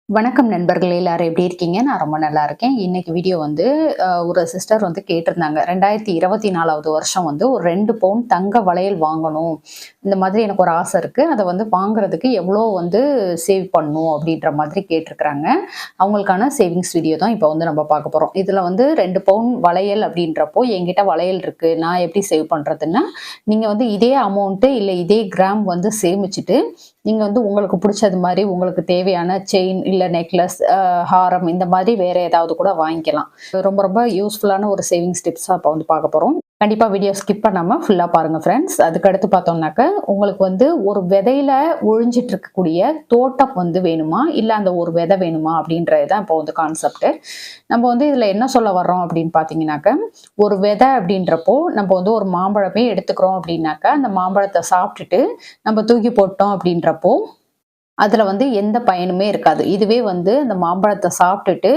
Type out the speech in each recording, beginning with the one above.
வணக்கம் நண்பர்களே, எல்லாரும் எப்படி இருக்கீங்க? நான் ரொம்ப நல்லா இருக்கேன். இன்னைக்கு வீடியோ வந்து ஒரு சிஸ்டர் வந்து கேட்டிருந்தாங்க. 2024வது வருஷம் வந்து ஒரு 2 பவுன் தங்க வளையல் வாங்கணும். இந்த மாதிரி எனக்கு ஒரு ஆசை இருக்கு. அத வந்து வாங்குறதுக்கு எவ்வளோ வந்து சேவ் பண்ணணும் அப்படின்ற மாதிரி கேட்டிருக்கிறாங்க. அவங்களுக்கான சேவிங்ஸ் வீடியோ தான் இப்போ வந்து நம்ம பார்க்க போறோம். இதுல வந்து 2 பவுன் வளையல் அப்படின்றப்போ என்கிட்ட வளையல் இருக்கு. நான் எப்படி சேவ் பண்றதுன்னா, நீங்க வந்து இதே அமௌண்ட் இல்ல இதே கிராம் வந்து சேமிச்சுட்டு நீங்க வந்து உங்களுக்கு பிடிச்சது மாதிரி உங்களுக்கு தேவையான செயின் இல்ல நெக்லஸ், ஹாரம் இந்த மாதிரி வேற ஏதாவது கூட வாங்கிக்கலாம். ரொம்ப ரொம்ப யூஸ்ஃபுல்லான ஒரு சேவிங்ஸ் டிப்ஸா இப்போ வந்து பார்க்க போறோம். கண்டிப்பா வீடியோ ஸ்கிப் பண்ணாம ஃபுல்லா பாருங்க ஃப்ரெண்ட்ஸ். அதுக்கு அடுத்து பார்த்தோம்னாக்க உங்களுக்கு வந்து ஒரு விதையில ஒழிஞ்சிட்டு இருக்கக்கூடிய தோட்டம் வந்து வேணுமா, இல்ல அந்த ஒரு விதை வேணுமா அப்படின்றது தான் இப்போ வந்து கான்செப்ட். நம்ம வந்து இதுல என்ன சொல்ல வர்றோம் அப்படின்னு பாத்தீங்கன்னாக்க, ஒரு விதை அப்படின்றப்போ நம்ம வந்து ஒரு மாம்பழமே எடுத்துக்கிறோம் அப்படின்னாக்க அந்த மாம்பழத்தை சாப்பிட்டுட்டு நம்ம தூக்கி போட்டோம் அப்படின்றப்போ அதுல வந்து எந்த பயனுமே இருக்காது. இதுவே வந்து அந்த மாம்பழத்த சாப்பிட்டுட்டு,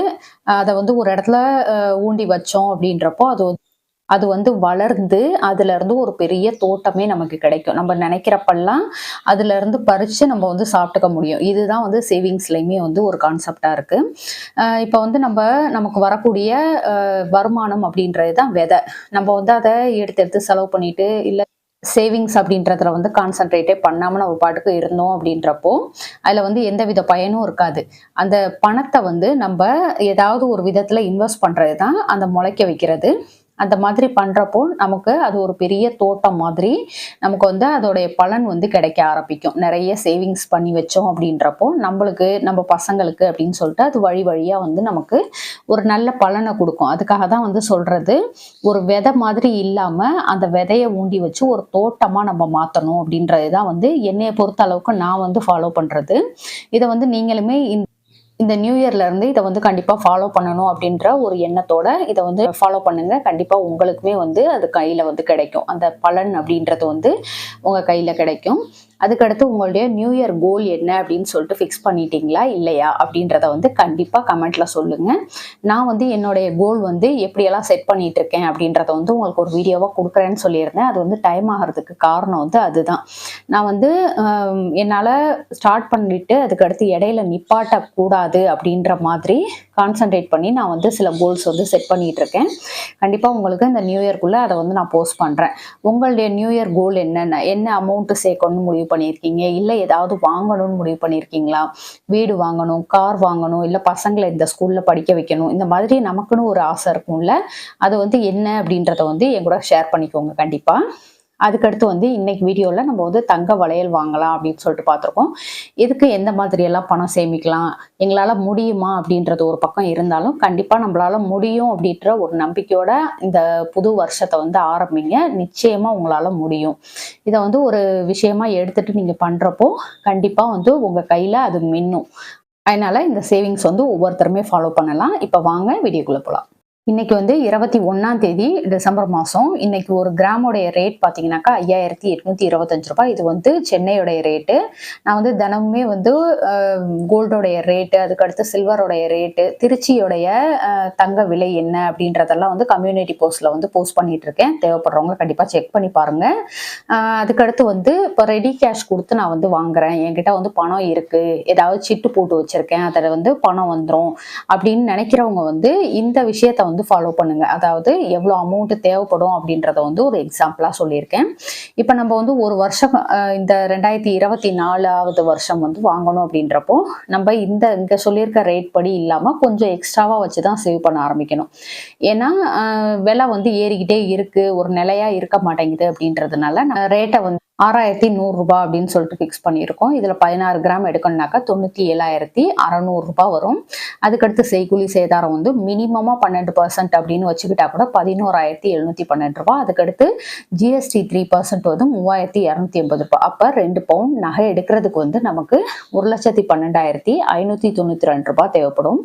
அத வந்து ஒரு இடத்துல ஊண்டி வச்சோம் அப்படின்றப்போ, அது வந்து வளர்ந்து, அதுலருந்து ஒரு பெரிய தோட்டமே நமக்கு கிடைக்கும். நம்ம நெனைக்கிறப்பல்லாம் அதுலருந்து பறிச்சு நம்ம வந்து சாப்பிட்டுக்க முடியும். இதுதான் வந்து சேவிங்ஸ்லயுமே வந்து ஒரு கான்செப்ட்டா இருக்கு. இப்ப வந்து நமக்கு வரக்கூடிய வருமானம் அப்படின்றது தான் விதை. நம்ம வந்து அத எடுத்து எடுத்து செலவு பண்ணிட்டு, இல்ல சேவிங்ஸ் அப்படின்றதுல வந்து கான்சன்ட்ரேட்டே பண்ணாம நம்ம பாட்டுக்கு இருந்தோம் அப்படின்றப்போ, அதுல வந்து எந்தவித பயனும் இருக்காது. அந்த பணத்த வந்து நம்ப ஏதாவது ஒரு விதத்துல இன்வெஸ்ட் பண்றது தான் அந்த முளைக்க வைக்கிறது. அந்த மாதிரி பண்றப்போ, நமக்கு அது ஒரு பெரிய தோட்டம் மாதிரி, நமக்கு வந்து அதோடைய பலன் வந்து கிடைக்க ஆரம்பிக்கும். நெறைய சேவிங்ஸ் பண்ணி வச்சோம் அப்படின்றப்போ, நம்பளுக்கு, நம்ம பசங்களுக்கு அப்படின்னு சொல்லிட்டு அது வழி வழியா வந்து நமக்கு ஒரு நல்ல பலன குடுக்கும். அதுக்காக தான் வந்து சொல்றது, ஒரு விதை மாதிரி இல்லாம, அந்த விதைய ஊண்டி வச்சு ஒரு தோட்டமா நம்ம மாத்தணும் அப்படின்றது தான் வந்து என்னைய பொறுத்த அளவுக்கு நான் வந்து ஃபாலோ பண்றது. இத வந்து நீங்களுமே இந்த நியூ இயர்ல இருந்து இத வந்து கண்டிப்பா ஃபாலோ பண்ணணும் அப்படின்ற ஒரு எண்ணத்தோட இத வந்து ஃபாலோ பண்ணுங்க. கண்டிப்பா உங்களுக்குமே வந்து அது கையில வந்து கிடைக்கும். அந்த பலன் அப்படின்றது வந்து உங்க கையில கிடைக்கும். அதுக்கடுத்து உங்களுடைய நியூ இயர் கோல் என்ன அப்படின்னு சொல்லிட்டு ஃபிக்ஸ் பண்ணிட்டீங்களா இல்லையா அப்படின்றத வந்து கண்டிப்பா கமெண்ட்ல சொல்லுங்க. நான் வந்து என்னுடைய கோல் வந்து எப்படியெல்லாம் செட் பண்ணிட்டு இருக்கேன் அப்படின்றத வந்து உங்களுக்கு ஒரு வீடியோவா கொடுக்குறேன்னு சொல்லியிருந்தேன். அது வந்து டைம் ஆகிறதுக்கு காரணம் வந்து அதுதான். நான் வந்து என்னால ஸ்டார்ட் பண்ணிட்டு அதுக்கடுத்து இடையில நிப்பாட்டக்கூடாது அப்படின்ற மாதிரி கான்சன்ட்ரேட் பண்ணி நான் வந்து சில கோல்ஸ் வந்து செட் பண்ணிட்டு இருக்கேன். கண்டிப்பா உங்களுக்கு இந்த நியூ இயர்க்குள்ள அதை வந்து நான் போஸ்ட் பண்றேன். உங்களுடைய நியூ இயர் கோல் என்னென்ன, என்ன அமௌண்ட் சேர்க்கணும்னு முடிவு பண்ணியிருக்கீங்க, இல்ல ஏதாவது வாங்கணும்னு முடிவு பண்ணியிருக்கீங்களா? வீடு வாங்கணும், கார் வாங்கணும், இல்ல பசங்களை இந்த ஸ்கூல்ல படிக்க வைக்கணும், இந்த மாதிரி நமக்குன்னு ஒரு ஆசை இருக்கும்ல, அது வந்து என்ன அப்படின்றத வந்து என் கூட ஷேர் பண்ணிக்கோங்க கண்டிப்பா. அதுக்கடுத்து வந்து இன்னைக்கு வீடியோல நம்ம வந்து தங்க வளையல் வாங்கலாம் அப்படின்னு சொல்லிட்டு பார்த்துருக்கோம். இதுக்கு எந்த மாதிரி எல்லாம் பணம் சேமிக்கலாம், எங்களால முடியுமா அப்படின்றது ஒரு பக்கம் இருந்தாலும், கண்டிப்பா நம்மளால முடியும் அப்படின்ற ஒரு நம்பிக்கையோட இந்த புது வருஷத்தை வந்து ஆரம்பிங்க. நிச்சயமா உங்களால முடியும். இத வந்து ஒரு விஷயமா எடுத்துட்டு நீங்க பண்றப்போ, கண்டிப்பா வந்து உங்க கையில அது மின்னும். அதனால இந்த சேவிங்ஸ் வந்து ஒவ்வொருத்தருமே ஃபாலோ பண்ணலாம். இப்ப வாங்க வீடியோக்குள்ள போலாம். இன்னைக்கு வந்து 21ஆம் தேதி டிசம்பர் மாசம். இன்னைக்கு ஒரு கிராமோடைய ரேட் பார்த்தீங்கன்னாக்கா ரூ. 5825. இது வந்து சென்னையோடைய ரேட்டு. நான் வந்து தினமுமே வந்து கோல்டோடைய ரேட்டு, அதுக்கடுத்து சில்வரோடைய ரேட்டு, திருச்சியோடைய தங்க விலை என்ன அப்படின்றதெல்லாம் வந்து கம்யூனிட்டி போஸ்ட்ல வந்து போஸ்ட் பண்ணிட்டு இருக்கேன். தேவைப்படுறவங்க கண்டிப்பா செக் பண்ணி பாருங்க. அதுக்கடுத்து வந்து இப்போ ரெடி கேஷ் கொடுத்து நான் வந்து வாங்குறேன். என்கிட்ட வந்து பணம் இருக்கு, ஏதாவது சிட்டு போட்டு வச்சிருக்கேன், அதில் வந்து பணம் வந்துடும் அப்படின்னு நினைக்கிறவங்க வந்து இந்த விஷயத்த வந்து ஃபாலோ பண்ணுங்க. அதாவது எவ்வளோ அமௌண்ட் தேவைப்படும் அப்படின்றத வந்து ஒரு எக்ஸாம்பிளா சொல்லியிருக்கேன். இப்போ நம்ம வந்து ஒரு வருஷம் இந்த 2024வது வருஷம் வந்து வாங்கணும் அப்படின்றப்போ நம்ம இங்க சொல்லியிருக்க ரேட் படி இல்லாம கொஞ்சம் எக்ஸ்ட்ராவா வச்சு தான் சேவ் பண்ண ஆரம்பிக்கணும். ஏன்னா விலை வந்து ஏறிக்கிட்டே இருக்கு, ஒரு நிலையா இருக்க மாட்டேங்குது அப்படின்றதுனால ரேட்டை வந்து ரூ. 6100 அப்படின்னு சொல்லிட்டு ஃபிக்ஸ் பண்ணியிருக்கோம். இதுல 16 கிராம் எடுக்கணும்னாக்கா 97,600 வரும். அதுக்கடுத்து செய்கூலி சேதாரம் வந்து மினிமமா 12% அப்படின்னு வச்சுக்கிட்டா கூட 11,712. அதுக்கடுத்து ஜிஎஸ்டி 3% வந்து 3,280. அப்ப 2 பவுன் நகை எடுக்கிறதுக்கு வந்து நமக்கு 1,12,592 தேவைப்படும்.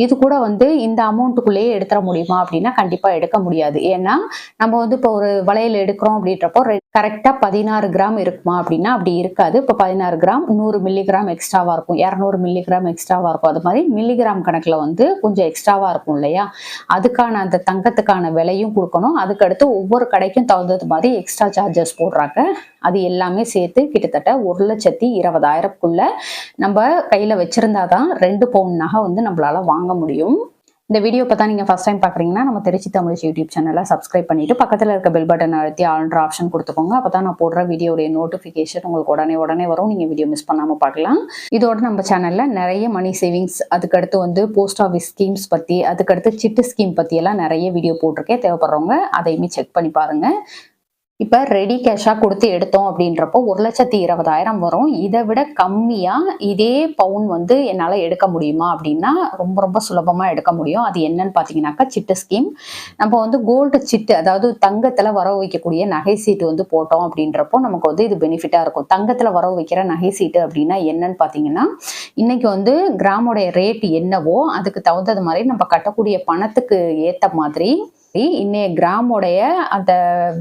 இது கூட வந்து இந்த அமௌண்ட்டுக்குள்ளேயே எடுத்துட முடியுமா அப்படின்னா கண்டிப்பா எடுக்க முடியாது. ஏன்னா நம்ம வந்து இப்போ ஒரு வளையல் எடுக்கிறோம் அப்படின்றப்போ கரெக்டா 16 கிராம் இருக்குமா அப்படின்னா அப்படி இருக்காது. இப்போ 16 கிராம் 100 மில்லிகிராம் எக்ஸ்ட்ராவா இருக்கும், 200 மில்லிகிராம் எக்ஸ்ட்ராவா இருக்கும். அது மாதிரி மில்லிகிராம் கணக்குல வந்து கொஞ்சம் எக்ஸ்ட்ராவா இருக்கும் இல்லையா? அதுக்கான அந்த தங்கத்துக்கான விலையும் கொடுக்கணும். அதுக்கடுத்து ஒவ்வொரு கடைக்கும் தகுந்தது மாதிரி எக்ஸ்ட்ரா சார்ஜஸ் போடுறாங்க. அது எல்லாமே சேர்த்து கிட்டத்தட்ட 1,20,000க்குள்ள நம்ம கையில வச்சிருந்தா தான் 2 பவுன் நகை வந்து நம்மளால வாங்க முடியும். இந்த வீடியோ இப்போ தான் நீங்கள் ஃபஸ்ட் டைம் பார்க்குறீங்கன்னா நம்ம திருச்சி தமிழ் யூடியூப் சேனலை சப்ஸ்கிரைப் பண்ணிவிட்டு பக்கத்தில் இருக்க பெல் பட்டன் அழுத்தி ஆல்ன்ற ஆப்ஷன் கொடுத்துக்கோங்க. அப்போ தான் நான் போடுற வீடியோடைய நோட்டிஃபிகேஷன் உங்களுக்கு உடனே வரும். நீங்கள் வீடியோ மிஸ் பண்ணாமல் பார்க்கலாம். இதோட நம்ம சேனலில் நிறைய மணி சேவிங்ஸ், அதுக்கடுத்து வந்து போஸ்ட் ஆஃபீஸ் ஸ்கீம்ஸ் பற்றி, அதுக்கடுத்து சிட்டு ஸ்கீம் பற்றியெல்லாம் நிறைய வீடியோ போட்டிருக்கேன். தேவைப்படுறவங்க அதையுமே செக் பண்ணி பாருங்கள். இப்போ ரெடி கேஷாக கொடுத்து எடுத்தோம் அப்படின்றப்போ 1,20,000 வரும். இதை விட கம்மியாக இதே பவுன் வந்து என்னால் எடுக்க முடியுமா அப்படின்னா ரொம்ப சுலபமாக எடுக்க முடியும். அது என்னன்னு பார்த்தீங்கன்னாக்கா சிட்டு ஸ்கீம். நம்ம வந்து கோல்டு சிட்டு, அதாவது தங்கத்தில் வரவு வைக்கக்கூடிய நகை சீட்டு வந்து போட்டோம் அப்படின்றப்போ நமக்கு வந்து இது பெனிஃபிட்டாக இருக்கும். தங்கத்தில் வரவு வைக்கிற நகை சீட்டு அப்படின்னா என்னன்னு பார்த்தீங்கன்னா, இன்னைக்கு வந்து கிராமோடைய ரேட் என்னவோ அதுக்கு தகுந்தது மாதிரி நம்ம கட்டக்கூடிய பணத்துக்கு ஏற்ற மாதிரி இன்னைய கிராமோடைய அந்த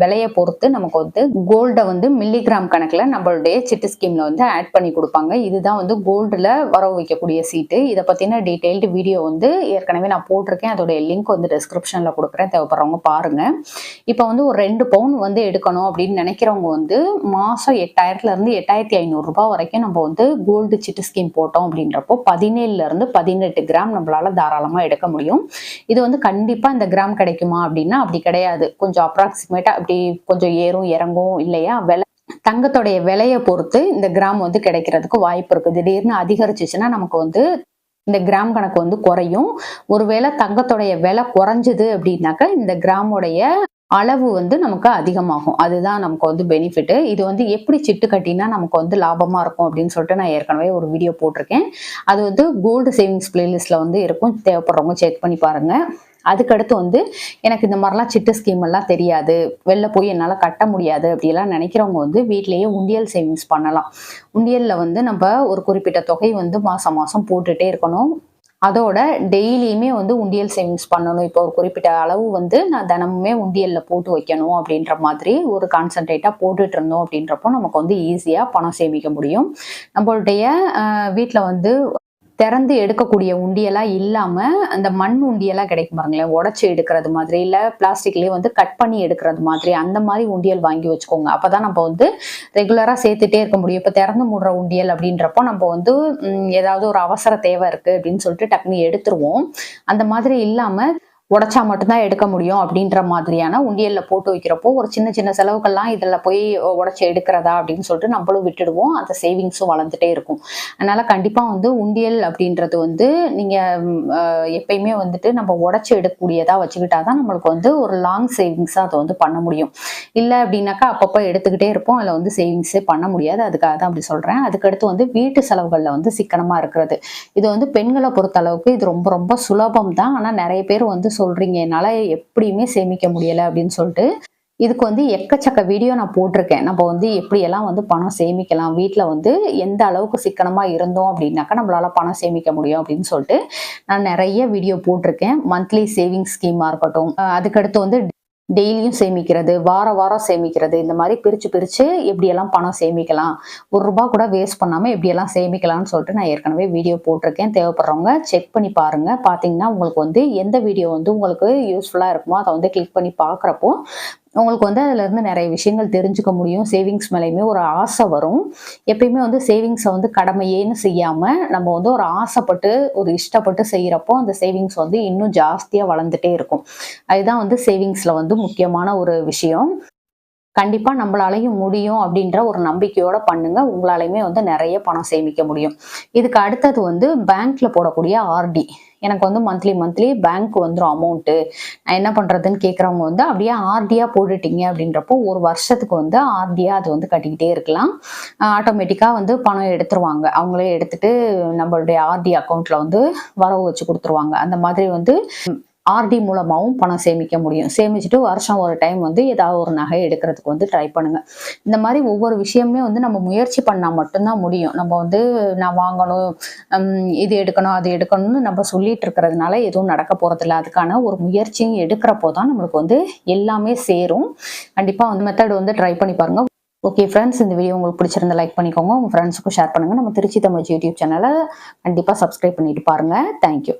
விலையை பொறுத்து நமக்கு வந்து கோல்டை வந்து மில்லிகிராம் கணக்குல நம்மளுடைய சிட்டு ஸ்கீம்ல வந்து ஆட் பண்ணி கொடுப்பாங்க. இதுதான் வந்து கோல்டுல வரவு வைக்கக்கூடிய சீட்டு. இதை பத்தின டீடைல்டு வீடியோ வந்து ஏற்கனவே நான் போட்டிருக்கேன். அதோடைய லிங்க் வந்து டிஸ்கிரிப்ஷன்ல கொடுக்குறேன், தேவைப்படுறவங்க பாருங்க. இப்போ வந்து ஒரு 2 பவுன் வந்து எடுக்கணும் அப்படின்னு நினைக்கிறவங்க வந்து மாசம் 8,000ல இருந்து 8,500 ரூபாய் வரைக்கும் நம்ம வந்து கோல்டு சிட்டு ஸ்கீம் போட்டோம் அப்படின்றப்போ 17ல இருந்து 18 கிராம் நம்மளால தாராளமா எடுக்க முடியும். இது வந்து கண்டிப்பா இந்த கிராம் கிடைக்குமா அப்படின்னா அப்படி கிடையாது. கொஞ்சம் அப்ராக்சிமேட்டா அப்படி கொஞ்சம் ஏறும் இறங்கும் இல்லையா? தங்கத்தோடைய விலையை பொறுத்து இந்த கிராம் வந்து கிடைக்கிறதுக்கு வாய்ப்பு இருக்கு. திடீர்னு அதிகரிச்சுச்சுன்னா நமக்கு வந்து இந்த கிராம் கணக்கு வந்து குறையும். ஒருவேளை தங்கத்தோடைய விலை குறைஞ்சது அப்படின்னாக்க இந்த கிராமோடைய அளவு வந்து நமக்கு அதிகமாகும். அதுதான் நமக்கு வந்து பெனிஃபிட். இது வந்து எப்படி சிட்டு கட்டினா நமக்கு வந்து லாபமா இருக்கும் அப்படின்னு சொல்லிட்டு நான் ஏற்கனவே ஒரு வீடியோ போட்டிருக்கேன். அது வந்து கோல்டு சேவிங்ஸ் பிளேலிஸ்ட்ல வந்து இருக்கும், தேவைப்படுறவங்க செக் பண்ணி பாருங்க. அதுக்கடுத்து வந்து எனக்கு இந்த மாதிரிலாம் சிட்டு ஸ்கீம் எல்லாம் தெரியாது, வெளில போய் என்னால் கட்ட முடியாது அப்படிலாம் நினைக்கிறவங்க வந்து வீட்லேயே உண்டியல் சேவிங்ஸ் பண்ணலாம். உண்டியலில் வந்து நம்ம ஒரு குறிப்பிட்ட தொகை வந்து மாதம் மாதம் போட்டுகிட்டே இருக்கணும். அதோட டெய்லியுமே வந்து உண்டியல் சேவிங்ஸ் பண்ணணும். இப்போ ஒரு குறிப்பிட்ட அளவு வந்து நான் தினமுமே உண்டியலில் போட்டு வைக்கணும் அப்படின்ற மாதிரி ஒரு கான்சன்ட்ரேட்டாக போட்டுட்டு இருந்தோம் அப்படின்றப்போ நமக்கு வந்து ஈஸியாக பணம் சேமிக்க முடியும். நம்மளுடைய வீட்டில் வந்து திறந்து எடுக்கக்கூடிய உண்டியெல்லாம் இல்லாம அந்த மண் உண்டியெல்லாம் கிடைக்கும் பாருங்களேன், உடைச்சு எடுக்கிறது மாதிரி, இல்ல பிளாஸ்டிக்லயே வந்து கட் பண்ணி எடுக்கிறது மாதிரி, அந்த மாதிரி உண்டியல் வாங்கி வச்சுக்கோங்க. அப்பதான் நம்ம வந்து ரெகுலரா சேர்த்துட்டே இருக்க முடியும். இப்ப திறந்து மூடுற உண்டியல் அப்படின்றப்போ நம்ம வந்து ஏதாவது ஒரு அவசர தேவை இருக்கு அப்படின்னு சொல்லிட்டு டக்குனு எடுத்துருவோம். அந்த மாதிரி இல்லாம உடைச்சா மட்டும்தான் எடுக்க முடியும் அப்படின்ற மாதிரியான உண்டியல்ல போட்டு வைக்கிறப்போ ஒரு சின்ன செலவுகள்லாம் இதுல போய் உடைச்சு எடுக்கிறதா அப்படின்னு சொல்லிட்டு நம்மளும் விட்டுடுவோம். அந்த சேவிங்ஸும் வளர்ந்துட்டே இருக்கும். அதனால கண்டிப்பா வந்து உண்டியல் அப்படின்றது வந்து நீங்க எப்பயுமே வந்துட்டு நம்ம உடைச்சு எடுக்கக்கூடியதா வச்சுக்கிட்டாதான் நம்மளுக்கு வந்து ஒரு லாங் சேவிங்ஸா அதை வந்து பண்ண முடியும். இல்லை அப்படின்னாக்கா அப்பப்போ எடுத்துக்கிட்டே இருப்போம், அதில் வந்து சேவிங்ஸே பண்ண முடியாது. அதுக்காக தான் அப்படி சொல்றேன். அதுக்கடுத்து வந்து வீட்டு செலவுகளில் வந்து சிக்கனமா இருக்கிறது, இது வந்து பெண்களை பொறுத்த அளவுக்கு இது ரொம்ப சுலபம் தான். ஆனா நிறைய பேர் வந்து சொல்றீங்க என்னால எப்படியுமே சேமிக்க முடியல அப்படின்னு சொல்லிட்டு. இதுக்கு வந்து எக்கச்சக்க வீடியோ நான் போட்டிருக்கேன். நம்ம வந்து எப்படியெல்லாம் வந்து பணம் சேமிக்கலாம், வீட்டில் வந்து எந்த அளவுக்கு சிக்கனமா இருந்தோம் அப்படின்னாக்கா நம்மளால பணம் சேமிக்க முடியும் அப்படின்னு சொல்லிட்டு நான் நிறைய வீடியோ போட்டிருக்கேன். மந்த்லி சேவிங்ஸ் ஸ்கீமா இருக்கட்டும், அதுக்கடுத்து வந்து டெய்லியும் சேமிக்கிறது, வாரம் சேமிக்கிறது, இந்த மாதிரி பிரிச்சு எப்படியெல்லாம் பணம் சேமிக்கலாம், ₹1 கூட வேஸ்ட் பண்ணாம எப்படியெல்லாம் சேமிக்கலாம்னு சொல்லிட்டு நான் ஏற்கனவே வீடியோ போட்டிருக்கேன். தேவைப்படுறவங்க செக் பண்ணி பாருங்க. பார்த்தீங்கன்னா உங்களுக்கு வந்து எந்த வீடியோ வந்து உங்களுக்கு யூஸ்ஃபுல்லா இருக்குமோ அதை வந்து கிளிக் பண்ணி பார்க்குறப்போ உங்களுக்கு வந்து அதுல இருந்து நிறைய விஷயங்கள் தெரிஞ்சுக்க முடியும். சேவிங்ஸ் மேலேயுமே ஒரு ஆசை வரும். எப்பயுமே வந்து சேவிங்ஸை வந்து கடமையேன்னு செய்யாம நம்ம வந்து ஒரு ஆசைப்பட்டு ஒரு இஷ்டப்பட்டு செய்யறப்போ அந்த சேவிங்ஸ் வந்து இன்னும் ஜாஸ்தியா வளர்ந்துட்டே இருக்கும். அதுதான் வந்து சேவிங்ஸ்ல வந்து முக்கியமான ஒரு விஷயம். கண்டிப்பா நம்மளாலையும் முடியும் அப்படின்ற ஒரு நம்பிக்கையோட பண்ணுங்க. உங்களாலையுமே வந்து நிறைய பணம் சேமிக்க முடியும். இதுக்கு அடுத்தது வந்து பேங்க்ல போடக்கூடிய ஆர்டி. எனக்கு வந்து மந்த்லி பேங்க் வந்துடும் அமௌண்ட்டு, நான் என்ன பண்றதுன்னு கேட்குறவங்க வந்து அப்படியே ஆர்டியா போட்டுட்டீங்க அப்படின்றப்போ ஒரு வருஷத்துக்கு வந்து ஆர்டியா அது வந்து கட்டிக்கிட்டே இருக்கலாம். ஆட்டோமேட்டிக்கா வந்து பணம் எடுத்துருவாங்க. அவங்களே எடுத்துட்டு நம்மளுடைய ஆர்டி அக்கௌண்ட்ல வந்து வரவு வச்சு கொடுத்துருவாங்க. அந்த மாதிரி வந்து ஆர்டி மூலமாகவும் பணம் சேமிக்க முடியும். சேமிச்சுட்டு வருஷம் ஒரு டைம் வந்து ஏதாவது ஒரு நகை எடுக்கிறதுக்கு வந்து ட்ரை பண்ணுங்க. இந்த மாதிரி ஒவ்வொரு விஷயமே வந்து நம்ம முயற்சி பண்ணால் மட்டும்தான் முடியும். நம்ம வந்து நான் வாங்கணும், இது எடுக்கணும், அது எடுக்கணும்னு நம்ம சொல்லிட்டு இருக்கிறதுனால எதுவும் நடக்க போறதில்லை. அதுக்கான ஒரு முயற்சியும் எடுக்கிறப்போ தான் நம்மளுக்கு வந்து எல்லாமே சேரும். கண்டிப்பாக வந்து மெத்தட் வந்து ட்ரை பண்ணி பாருங்க. ஓகே ஃப்ரெண்ட்ஸ், இந்த வீடியோ உங்களுக்கு பிடிச்சிருந்தா லைக் பண்ணிக்கோங்க. உங்க ஃப்ரெண்ட்ஸுக்கும் ஷேர் பண்ணுங்க. நம்ம திருச்சி தமிழ் யூடியூப் சேனலை கண்டிப்பா சப்ஸ்கிரைப் பண்ணிட்டு பாருங்க. தேங்க்யூ.